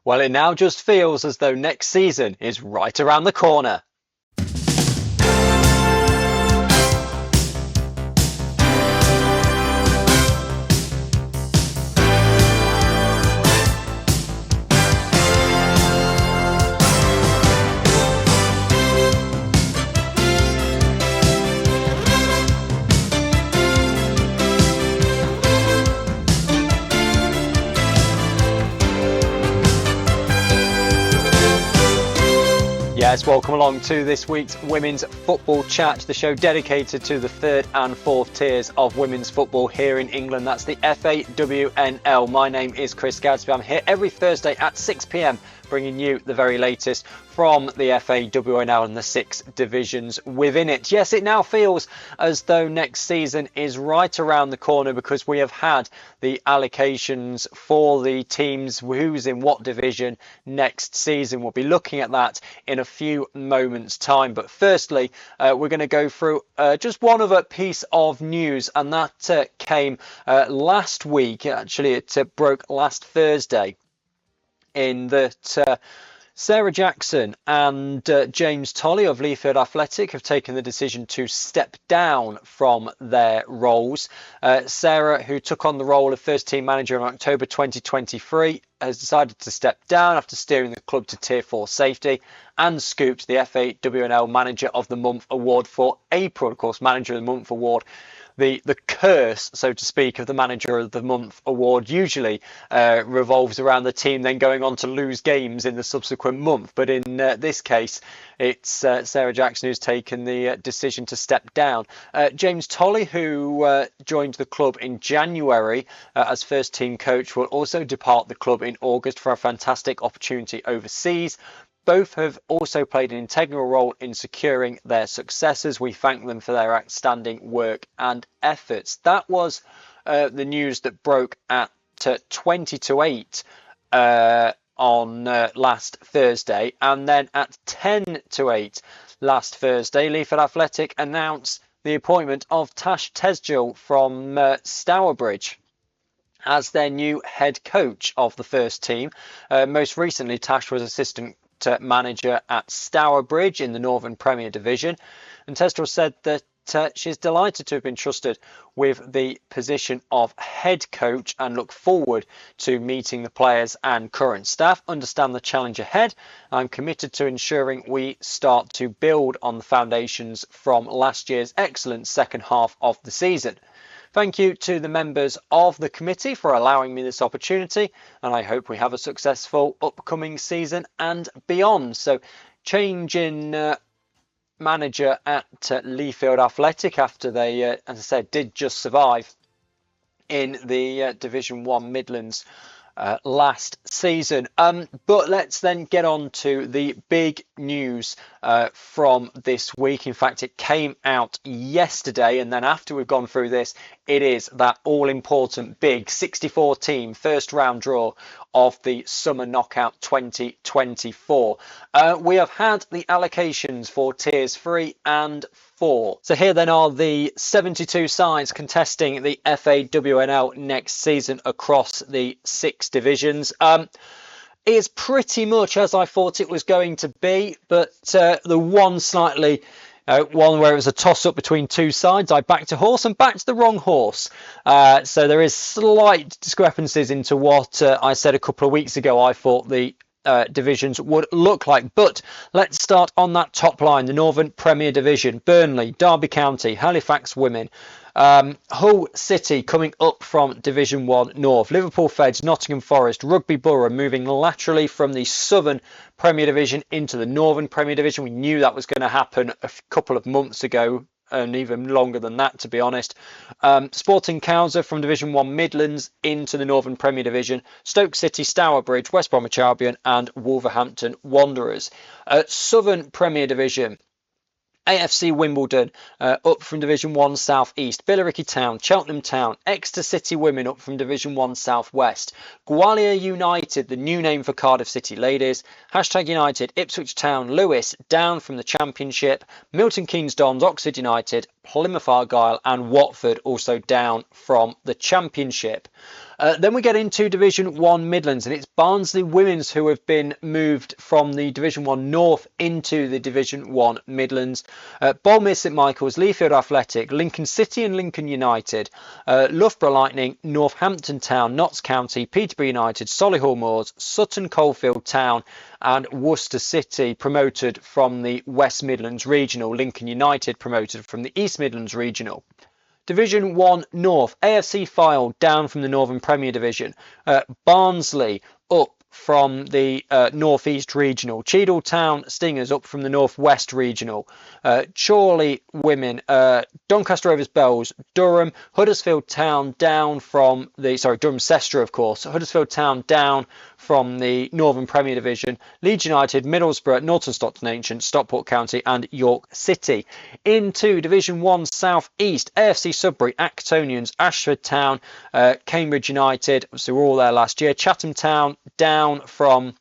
Well, it now just feels as though next season is right around the corner. Yes, welcome along to this week's Women's Football Chat, the show dedicated to the third and fourth tiers of women's football here in England. That's the FAWNL. My name is Chris Gadsby. I'm here every Thursday at 6 p.m. bringing you the very latest from the FAWNL and the 6 divisions within it. Yes, it now feels as though next season is right around the corner because we have had the allocations for the teams who's in what division next season. We'll be looking at that in a few moments' time. But firstly, we're going to go through just one other piece of news, and that came last week. Actually, it broke last Thursday, in that Sarah Jackson and James Tolley of Leafield Athletic have taken the decision to step down from their roles. Sarah, who took on the role of first team manager in October 2023, has decided to step down after steering the club to Tier 4 safety and scooped the FAWNL Manager of the Month award for April. Of course, Manager of the Month award, the curse, so to speak, of the Manager of the Month award usually revolves around the team then going on to lose games in the subsequent month. But in this case, it's Sarah Jackson who's taken the decision to step down. James Tolley, who joined the club in January as first team coach, will also depart the club in August for a fantastic opportunity overseas. Both have also played an integral role in securing their successors. We thank them for their outstanding work and efforts. That was the news that broke at 20 to 8 on last Thursday. And then at 10 to 8 last Thursday, Leafield Athletic announced the appointment of Tash Tesgil from Stourbridge as their new head coach of the first team. Most recently, Tash was assistant manager at Stourbridge in the Northern Premier Division, and Tesgil said that she's delighted to have been trusted with the position of head coach and look forward to meeting the players and current staff, understand the challenge ahead. I'm committed to ensuring we start to build on the foundations from last year's excellent second half of the season. Thank you to the members of the committee for allowing me this opportunity, and I hope we have a successful upcoming season and beyond. So, change in manager at Leafield Athletic after they, as I said, did just survive in the Division 1 Midlands last season. But let's then get on to the big news from this week. In fact, it came out yesterday, and then after we've gone through this, it is that all-important big 64-team first round draw of the Summer Knockout 2024. We have had the allocations for Tiers 3 and 4. So here then are the 72 sides contesting the FAWNL next season across the 6 divisions. It's pretty much as I thought it was going to be, but the one slightly one where it was a toss-up between two sides, I backed a horse and backed the wrong horse. So there is slight discrepancies into what I said a couple of weeks ago I thought the divisions would look like. But let's start on that top line, the Northern Premier Division. Burnley, Derby County, Halifax Women, Hull City coming up from Division 1 North, Liverpool Feds, Nottingham Forest, Rugby Borough moving laterally from the Southern Premier Division into the Northern Premier Division. We knew that was going to happen a couple of months ago, and even longer than that, to be honest. Sporting Cowser from Division 1 Midlands into the Northern Premier Division, Stoke City, Stourbridge, West Bromwich Albion and Wolverhampton Wanderers. Southern Premier Division, AFC Wimbledon up from Division 1 South East, Billericay Town, Cheltenham Town, Exeter City Women up from Division 1 South West, Gwalior United, the new name for Cardiff City Ladies, #United, Ipswich Town, Lewis down from the Championship, Milton Keynes Dons, Oxford United, Plymouth Argyle and Watford also down from the Championship. Then we get into Division 1 Midlands, and it's Barnsley Women's who have been moved from the Division 1 North into the Division 1 Midlands. Bournemouth St Michael's, Leafield Athletic, Lincoln City and Lincoln United, Loughborough Lightning, Northampton Town, Notts County, Peterborough United, Solihull Moors, Sutton Coldfield Town and Worcester City promoted from the West Midlands Regional. Lincoln United promoted from the East Midlands Regional. Division 1 North, AFC FAWNL down from the Northern Premier Division. Barnsley up from the North East Regional. Cheadle Town Stingers up from the North West Regional. Chorley Women, Doncaster Rovers Bells, Durham, Huddersfield Town down from the, Durham Cestra of course, Huddersfield Town down from the Northern Premier Division, Leeds United, Middlesbrough, Norton Stockton Ancient, Stockport County and York City. Into Division 1 South East, AFC Sudbury, Actonians, Ashford Town, Cambridge United, obviously we were all there last year, Chatham Town down from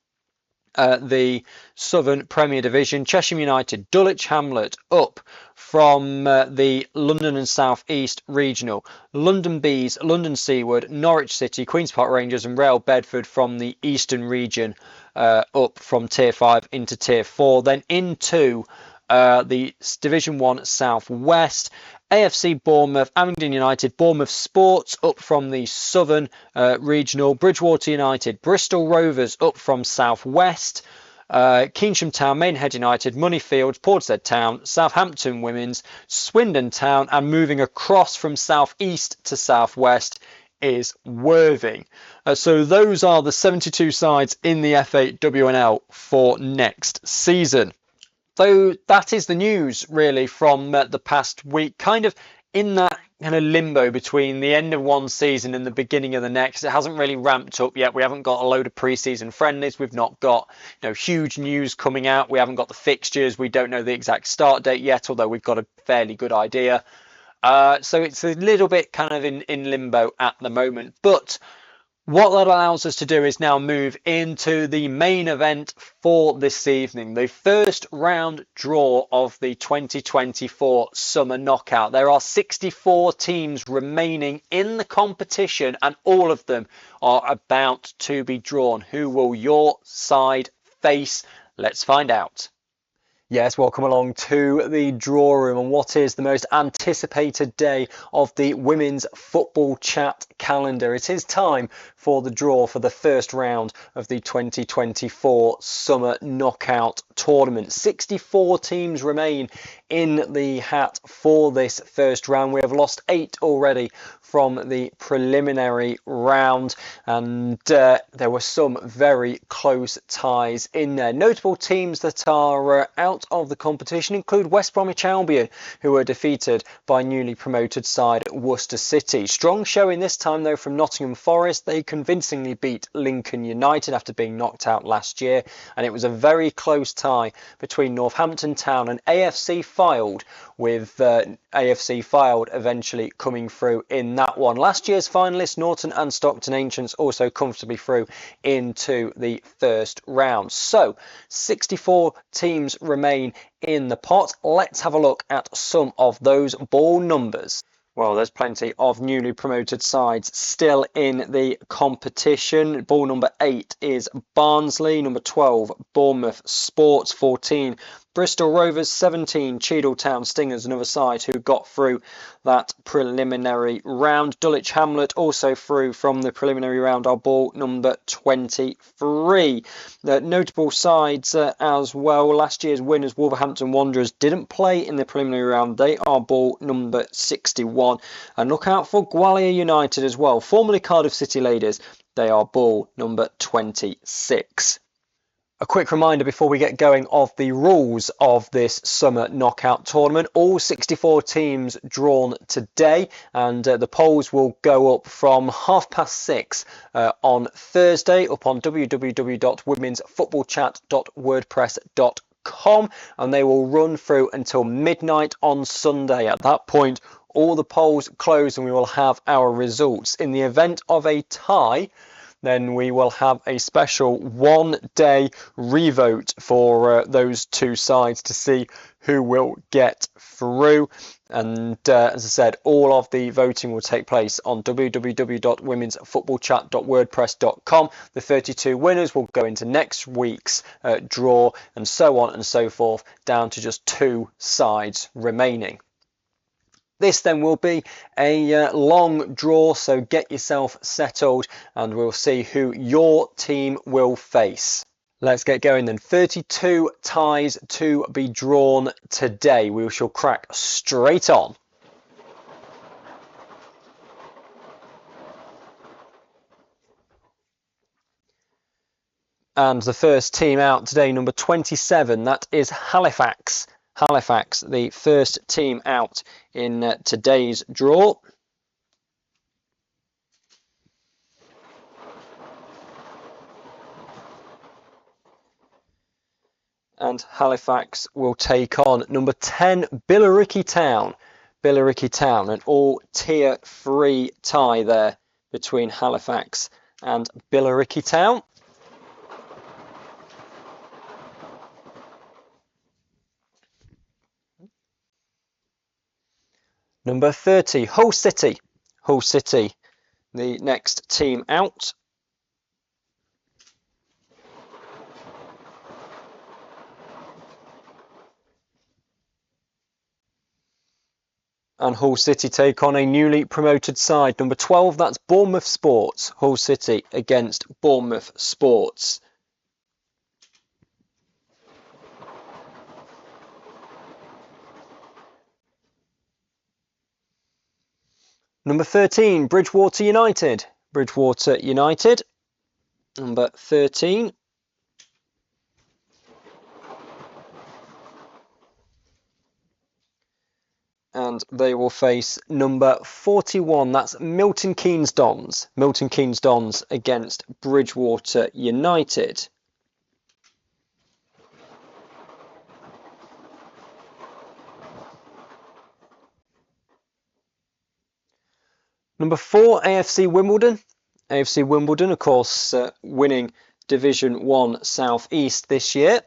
the Southern Premier Division, Cheshire United, Dulwich Hamlet up from the London and South East Regional, London Bees, London Seaward, Norwich City, Queen's Park Rangers and Rail Bedford from the Eastern Region up from Tier 5 into Tier 4, then into the Division 1 South West, AFC Bournemouth, Abingdon United, Bournemouth Sports up from the Southern Regional, Bridgewater United, Bristol Rovers up from South West, Keynsham Town, Maidenhead United, Moneyfield, Portishead Town, Southampton Women's, Swindon Town, and moving across from South East to South West is Worthing. So those are the 72 sides in the FAWNL for next season. So that is the news really from the past week, kind of in that kind of limbo between the end of one season and the beginning of the next. It hasn't really ramped up yet. We haven't got a load of pre-season friendlies. We've not got huge news coming out. We haven't got the fixtures. We don't know the exact start date yet, although we've got a fairly good idea. So it's a little bit kind of in limbo at the moment. But what that allows us to do is now move into the main event for this evening, the first round draw of the 2024 Summer Knockout. There are 64 teams remaining in the competition and all of them are about to be drawn. Who will your side face? Let's find out. Yes, welcome along to the draw room on what is the most anticipated day of the Women's Football Chat calendar. It is time for the draw for the first round of the 2024 Summer Knockout Tournament. 64 teams remain in the hat for this first round. We have lost 8 already from the preliminary round, and there were some very close ties in there. Notable teams that are out of the competition include West Bromwich Albion, who were defeated by newly promoted side Worcester City. Strong showing this time though from Nottingham Forest. They convincingly beat Lincoln United after being knocked out last year, and it was a very close tie between Northampton Town and AFC Fylde, with AFC Fylde eventually coming through in that one. Last year's finalists Norton and Stockton Ancients also comfortably through into the first round. So 64 teams remain in the pot. Let's have a look at some of those ball numbers. Well, there's plenty of newly promoted sides still in the competition. Ball number 8 is Barnsley, number 12 Bournemouth Sports, 14 Bristol Rovers, 17 Cheadle Town Stingers, another side who got through that preliminary round. Dulwich Hamlet also through from the preliminary round are ball number 23. Notable sides as well. Last year's winners Wolverhampton Wanderers didn't play in the preliminary round. They are ball number 61. And look out for Gwalior United as well, formerly Cardiff City Ladies. They are ball number 26. A quick reminder before we get going of the rules of this summer knockout tournament. All 64 teams drawn today, and the polls will go up from 6:30 on Thursday up on www.womensfootballchat.wordpress.com, and they will run through until midnight on Sunday. At that point, all the polls close and we will have our results. In the event of a tie, then we will have a special one-day revote for those two sides to see who will get through. And as I said, all of the voting will take place on www.womensfootballchat.wordpress.com. The 32 winners will go into next week's draw, and so on and so forth, down to just two sides remaining. This then will be a long draw, so get yourself settled and we'll see who your team will face. Let's get going then. 32 ties to be drawn today. We shall crack straight on. And the first team out today, number 27, that is Halifax. Halifax, the first team out in today's draw. And Halifax will take on number 10, Billericay Town. Billericay Town, an all tier 3 tie there between Halifax and Billericay Town. Number 30, Hull City. Hull City, the next team out. And Hull City take on a newly promoted side. Number 12, that's Bournemouth Sports. Hull City against Bournemouth Sports. Number 13, Bridgewater United. Bridgewater United, number 13. And they will face number 41, that's Milton Keynes Dons. Milton Keynes Dons against Bridgewater United. Number 4, AFC Wimbledon. AFC Wimbledon, of course, winning Division 1 South East this year.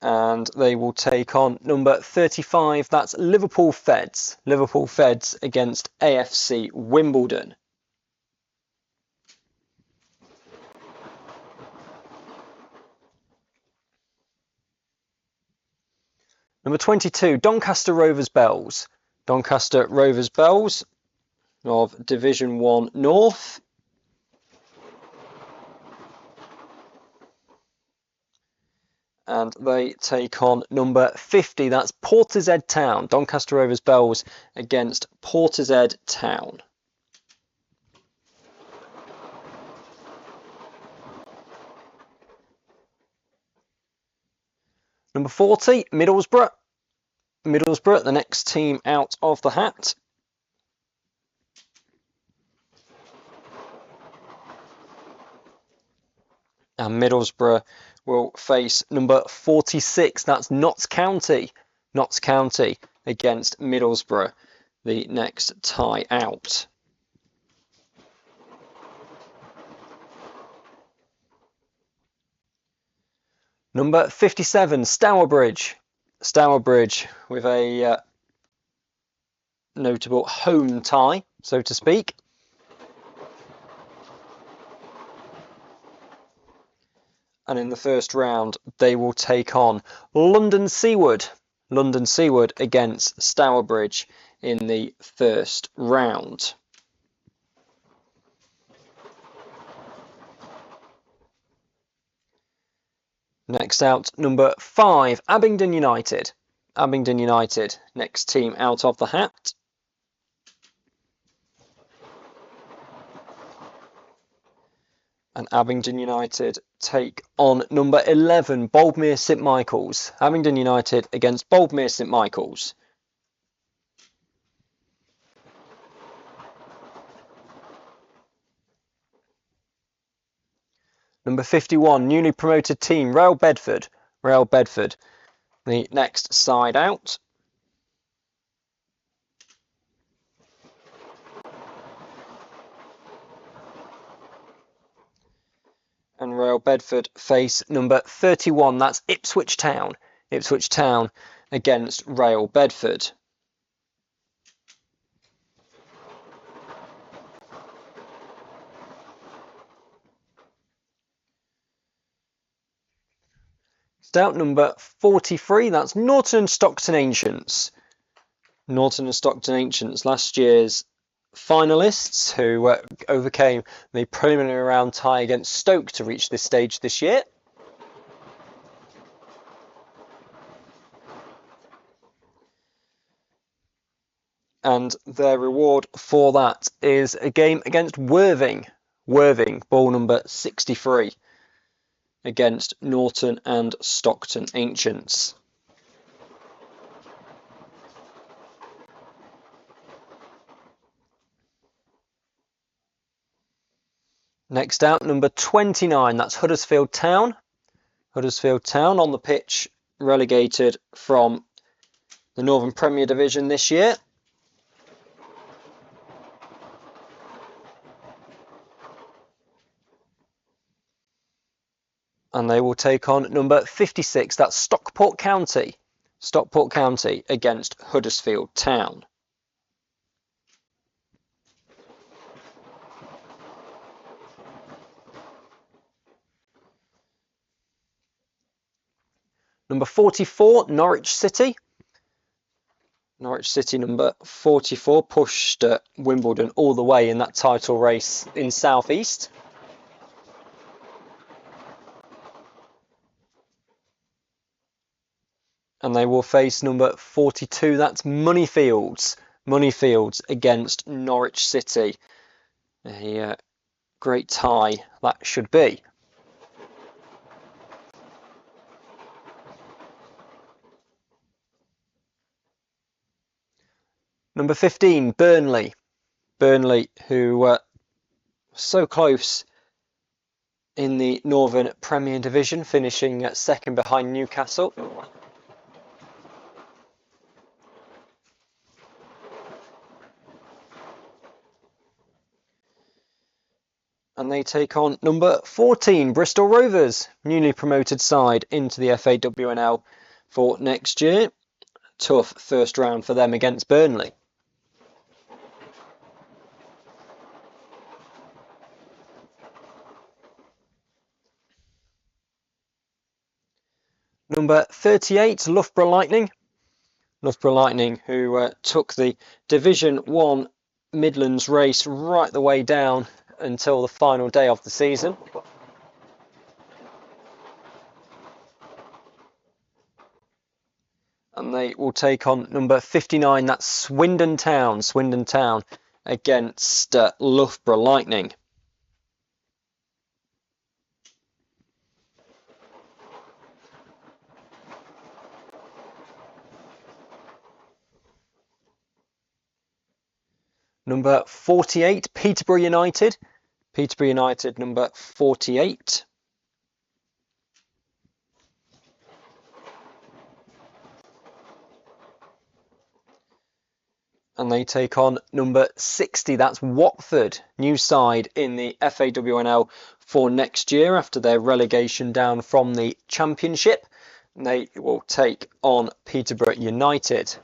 And they will take on number 35, that's Liverpool Feds. Liverpool Feds against AFC Wimbledon. Number 22, Doncaster Rovers Bells. Doncaster Rovers Bells of Division 1 North. And they take on number 50, that's Portishead Town. Doncaster Rovers Bells against Portishead Town. Number 40, Middlesbrough. Middlesbrough, the next team out of the hat. And Middlesbrough will face number 46, that's Notts County. Notts County against Middlesbrough, the next tie out. Number 57, Stourbridge. Stourbridge with a notable home tie, so to speak. And in the first round, they will take on London Seaward. London Seaward against Stourbridge in the first round. Next out, number 5, Abingdon United. Abingdon United, next team out of the hat. And Abingdon United take on number 11, Boldmere St Michael's. Abingdon United against Boldmere St Michael's. Number 51, newly promoted team, Rail Bedford. Rail Bedford, the next side out. And Real Bedford face number 31. That's Ipswich Town. Ipswich Town against Real Bedford. Stout number 43. That's Norton and Stockton Ancients. Norton and Stockton Ancients, last year's finalists who overcame the preliminary round tie against Stoke to reach this stage this year. And their reward for that is a game against Worthing. Worthing, ball number 63, against Norton and Stockton Ancients. Next out, number 29, that's Huddersfield Town. Huddersfield Town on the pitch, relegated from the Northern Premier Division this year. And they will take on number 56, that's Stockport County. Stockport County against Huddersfield Town. Number 44, Norwich City. Norwich City, number 44, pushed Wimbledon all the way in that title race in South East. And they will face number 42, that's Moneyfields. Moneyfields against Norwich City. A great tie that should be. Number 15, Burnley. Burnley, who were so close in the Northern Premier Division, finishing second behind Newcastle. And they take on number 14, Bristol Rovers, newly promoted side into the FAWNL for next year. Tough first round for them against Burnley. Number 38, Loughborough Lightning. Loughborough Lightning, who took the Division 1 Midlands race right the way down until the final day of the season. And they will take on number 59, that's Swindon Town. Swindon Town against Loughborough Lightning. Number 48, Peterborough United. Peterborough United, number 48. And they take on number 60, that's Watford, new side in the FAWNL for next year after their relegation down from the Championship. And they will take on Peterborough United.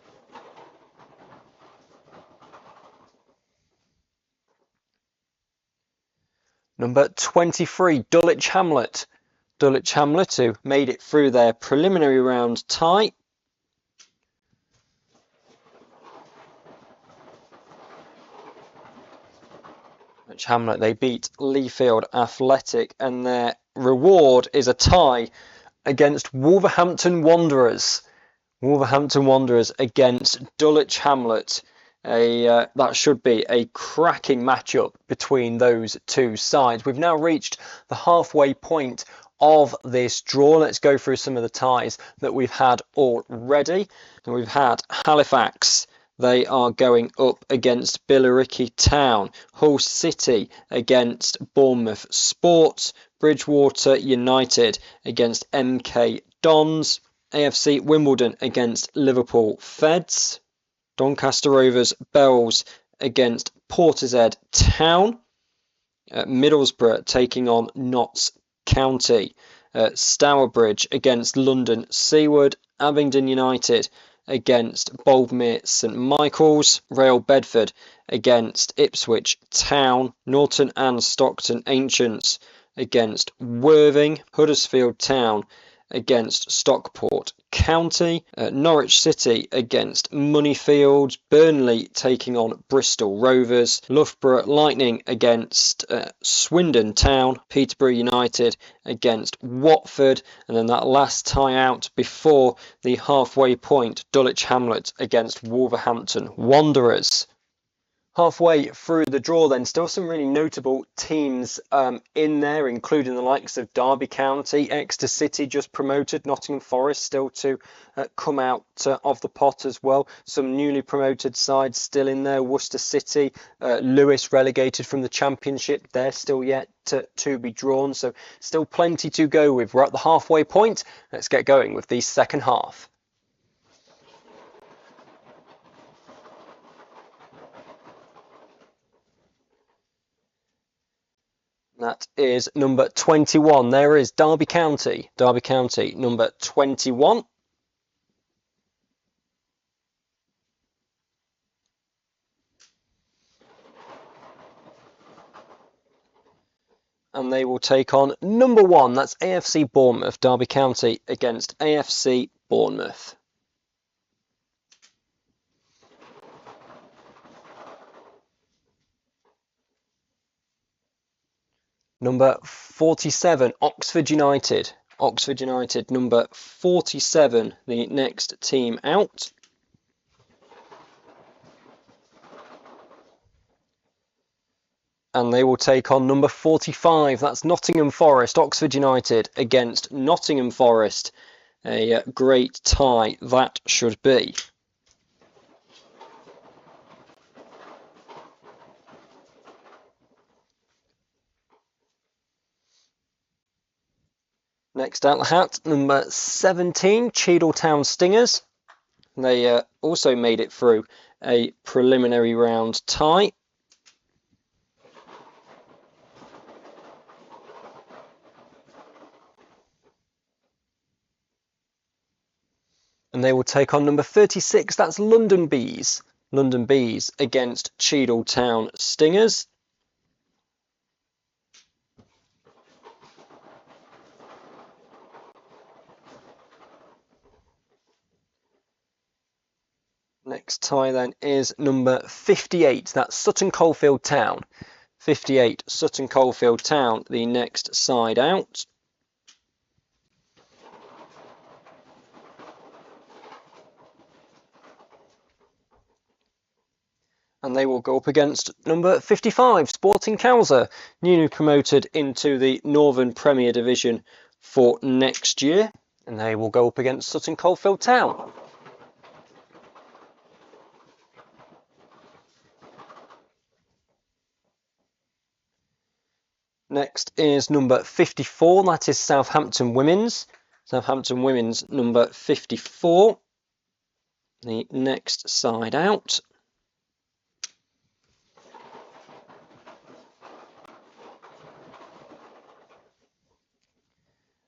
Number 23, Dulwich Hamlet. Dulwich Hamlet, who made it through their preliminary round tie. Dulwich Hamlet, they beat Leafield Athletic, and their reward is a tie against Wolverhampton Wanderers. Wolverhampton Wanderers against Dulwich Hamlet. That should be a cracking matchup between those two sides. We've now reached the halfway point of this draw. Let's go through some of the ties that we've had already. And we've had Halifax. They are going up against Billericay Town. Hull City against Bournemouth Sports. Bridgewater United against MK Dons. AFC Wimbledon against Liverpool Feds. Doncaster Rovers Bells against Portishead Town. Middlesbrough taking on Notts County. Stourbridge against London Seaward. Abingdon United against Boldmere St Michael's. Real Bedford against Ipswich Town. Norton and Stockton Ancients against Worthing. Huddersfield Town against Stockport County. Norwich City against Moneyfield. Burnley taking on Bristol Rovers. Loughborough Lightning against Swindon Town. Peterborough United against Watford. And then that last tie out before the halfway point, Dulwich Hamlet against Wolverhampton Wanderers. Halfway through the draw then, still some really notable teams in there, including the likes of Derby County, Exeter City just promoted, Nottingham Forest still to come out of the pot as well. Some newly promoted sides still in there, Worcester City, Lewis relegated from the Championship, they're still yet to be drawn, so still plenty to go with. We're at the halfway point, let's get going with the second half. That is number 21. There is Derby County. Derby County, number 21. And they will take on number 1. That's AFC Bournemouth. Derby County against AFC Bournemouth. Number 47, Oxford United. Oxford United, number 47, the next team out. And they will take on number 45, that's Nottingham Forest. Oxford United against Nottingham Forest. A great tie that should be. Next out the hat, number 17, Cheadletown Stingers. They also made it through a preliminary round tie. And they will take on number 36, that's London Bees. London Bees against Cheadletown Stingers. Next tie then is number 58, that's Sutton Coldfield Town. 58, Sutton Coldfield Town, the next side out. And they will go up against number 55, Sporting Cowser, newly promoted into the Northern Premier Division for next year. And they will go up against Sutton Coldfield Town. Next is number 54, that is Southampton Women's. Southampton Women's, number 54, the next side out.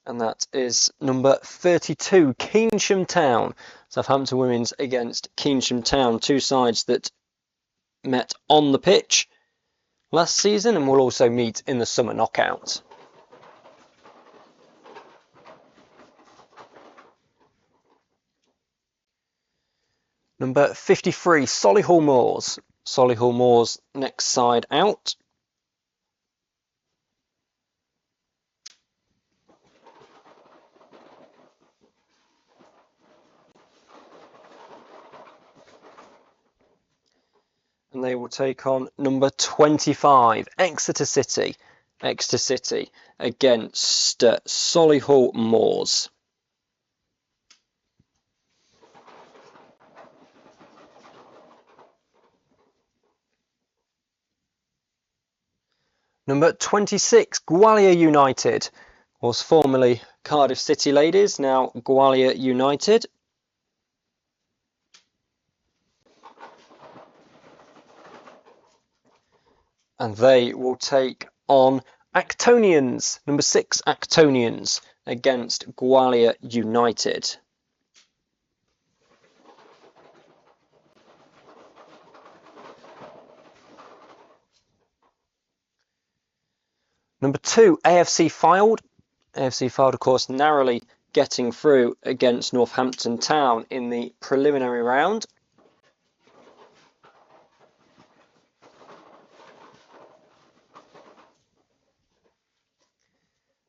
And that is number 32, Keynsham Town. Southampton Women's against Keynsham Town, two sides that met on the pitch last season and will also meet in the summer knockout. Number 53, Solihull Moors. Solihull Moors, next side out. And they will take on number 25, Exeter City. Exeter City against Solihull Moors. Number 26, Gwalior United. Was formerly Cardiff City Ladies, now Gwalior United. And they will take on Actonians, number 6 Actonians against Gwalior United. Number 2 AFC Fylde. AFC Fylde, of course, narrowly getting through against Northampton Town in the preliminary round.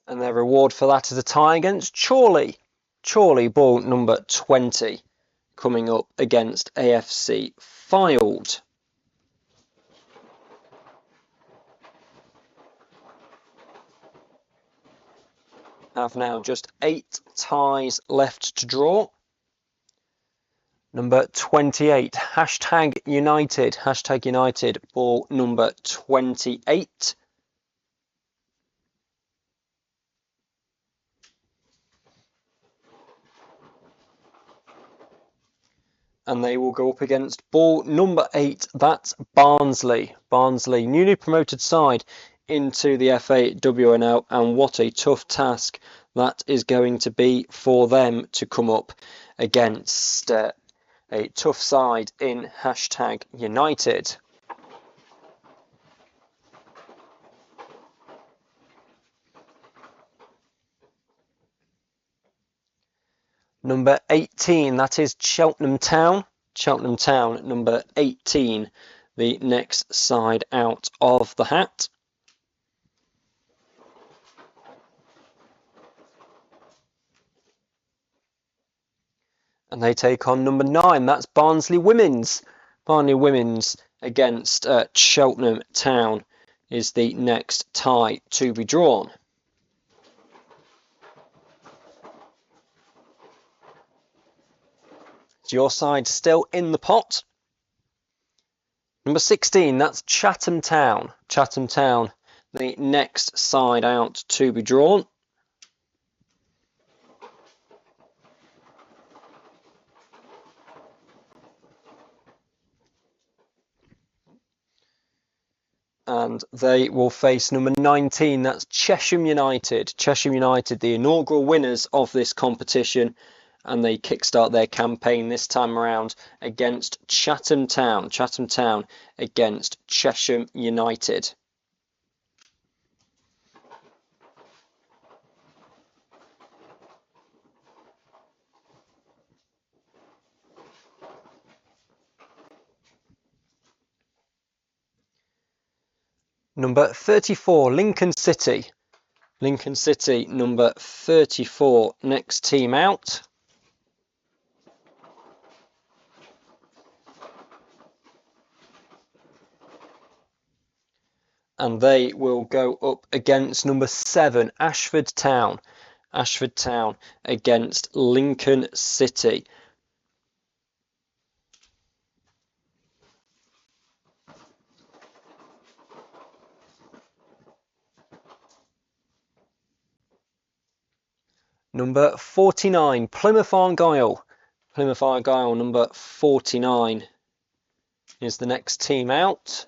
And their reward for that is a tie against Chorley. Chorley, ball number 20, coming up against AFC Fylde. Have now just 8 ties left to draw. Number 28, United. United, ball number 28. And they will go up against ball number 8, that's Barnsley. Barnsley, newly promoted side into the FAWNL, and what a tough task that is going to be for them to come up against a tough side in United. Number 18, that is Cheltenham Town. Cheltenham Town, number 18, the next side out of the hat. And they take on number 9, that's Barnsley Women's. Barnsley Women's against Cheltenham Town is the next tie to be drawn. Is your side still in the pot? Number 16, that's Chatham Town. Chatham Town, the next side out to be drawn. And they will face number 19, that's Chesham United. Chesham United, the inaugural winners of this competition, and they kickstart their campaign this time around against Chatham Town. Chatham Town against Chesham United. Number 34, Lincoln City. Lincoln City, number 34, next team out. And they will go up against number 7, Ashford Town. Ashford Town against Lincoln City. Number 49, Plymouth Argyle. Plymouth Argyle, number 49, is the next team out.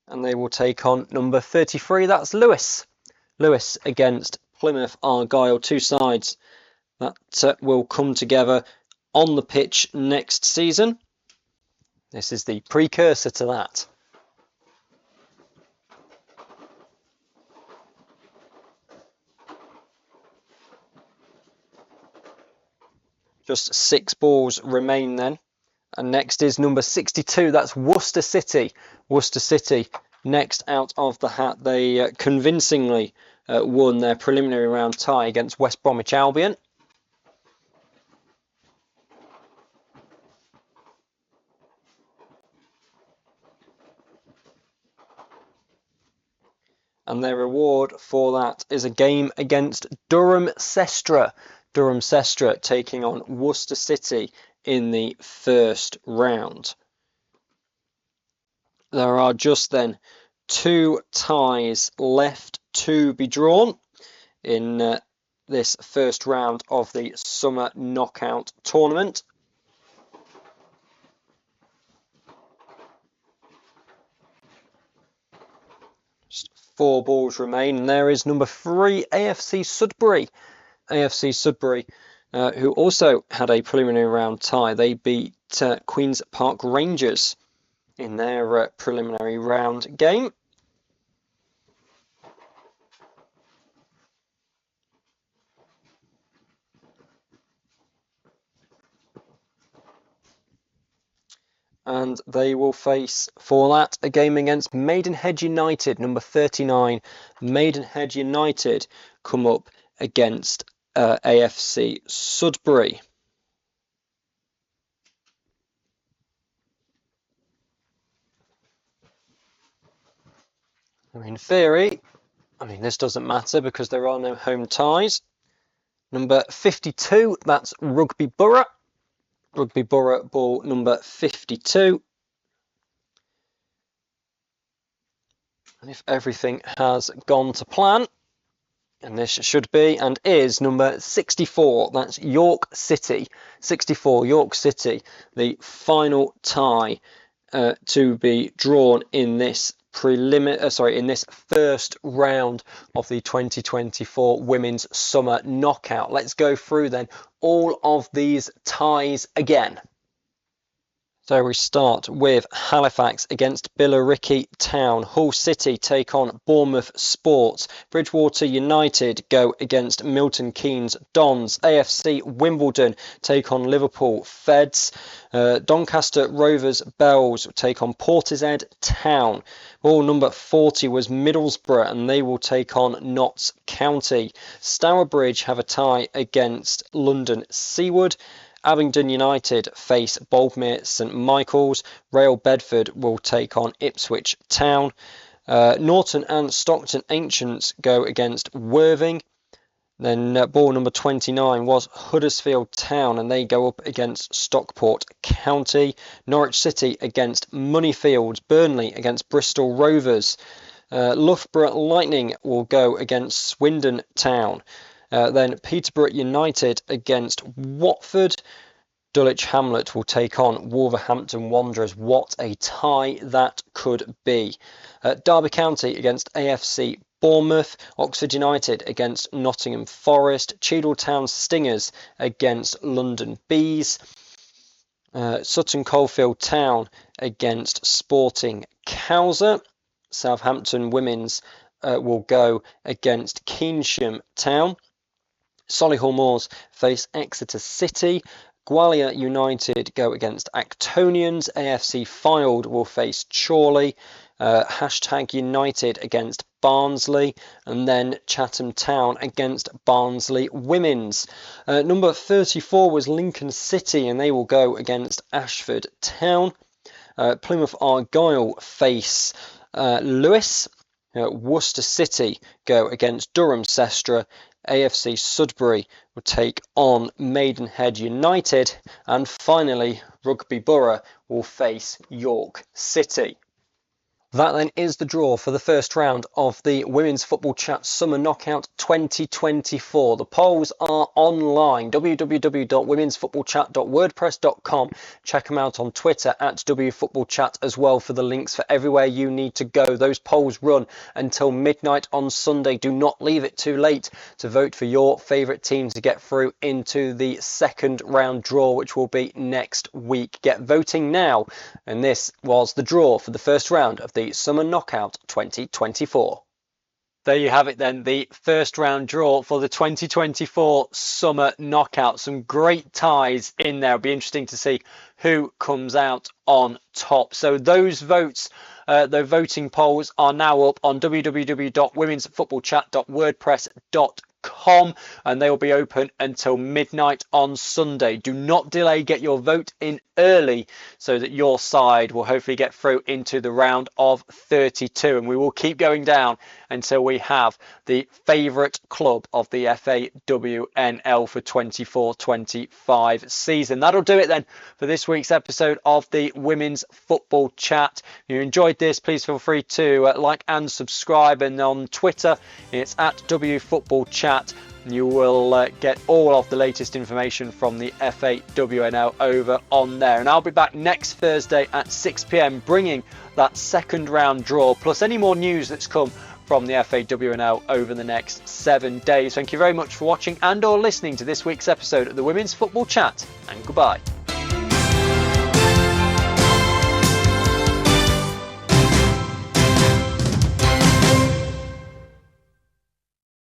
And they will take on number 33, that's Lewis. Lewis against Plymouth Argyle, two sides that will come together on the pitch next season. This is the precursor to that. Just 6 balls remain then. And next is number 62, that's Worcester City. Worcester City, next out of the hat. They convincingly won their preliminary round tie against West Bromwich Albion. And their reward for that is a game against Durham Sestra. Durham Sestra taking on Worcester City in the first round. There are just then 2 ties left to be drawn in this first round of the summer knockout tournament. Just 4 balls remain, and there is number 3, AFC Sudbury. AFC Sudbury, who also had a preliminary round tie. They beat Queen's Park Rangers in their preliminary round game. And they will face, for that, a game against Maidenhead United, number 39. Maidenhead United come up against AFC Sudbury. In theory, this doesn't matter because there are no home ties. Number 52, that's Rugby Borough. Rugby Borough ball number 52. And if everything has gone to plan, and this should be and is number 64, that's York City. 64, York City, the final tie to be drawn in this in this first round of the 2024 Women's Summer Knockout. Let's go through then all of these ties again. So we start with Halifax against Billericay Town. Hull City take on Bournemouth Sports. Bridgewater United go against Milton Keynes Dons. AFC Wimbledon take on Liverpool Feds. Doncaster Rovers Bells take on Portishead Town. Ball number 40 was Middlesbrough, and they will take on Notts County. Stourbridge have a tie against London Seawood. Abingdon United face Boldmere St Michael's. Rail Bedford will take on Ipswich Town. Norton and Stockton Ancients go against Worthing. Then ball number 29 was Huddersfield Town, and they go up against Stockport County. Norwich City against Moneyfields. Burnley against Bristol Rovers. Loughborough Lightning will go against Swindon Town. Then Peterborough United against Watford. Dulwich Hamlet will take on Wolverhampton Wanderers. What a tie that could be. Derby County against AFC Bournemouth. Oxford United against Nottingham Forest. Cheadle Stingers against London Bees. Sutton Coldfield Town against Sporting Cowser. Southampton Women's will go against Keynsham Town. Solihull Moors face Exeter City. Gwalior United go against Actonians. AFC Fylde will face Chorley. United against Barnsley. And then Chatham Town against Barnsley Women's. Number 34 was Lincoln City, and they will go against Ashford Town. Plymouth Argyle face Lewis. Worcester City go against Durham Sestra. AFC Sudbury will take on Maidenhead United, and finally Rugby Borough will face York City. That then is the draw for the first round of the Women's Football Chat Summer Knockout 2024. The polls are online, www.womensfootballchat.wordpress.com. Check them out on Twitter at WFootballChat as well for the links for everywhere you need to go. Those polls run until midnight on Sunday. Do not leave it too late to vote for your favourite team to get through into the second round draw, which will be next week. Get voting now, and this was the draw for the first round of the Summer Knockout 2024. There you have it then, the first round draw for the 2024 Summer Knockout. Some great ties in there. It'll be interesting to see who comes out on top. So those votes, the voting polls are now up on www.womensfootballchat.wordpress.com, and they will be open until midnight on Sunday. Do not delay, get your vote in early so that your side will hopefully get through into the round of 32, and we will keep going down until we have the favourite club of the FAWNL for 24-25 season. That'll do it then for this week's episode of the Women's Football Chat. If you enjoyed this, please feel free to like and subscribe, and on Twitter it's at WFootballChat. Chat. You will get all of the latest information from the FAWNL over on there. And I'll be back next Thursday at 6 p.m. bringing that second round draw, plus any more news that's come from the FAWNL over the next 7 days. Thank you very much for watching and or listening to this week's episode of the Women's Football Chat, and goodbye.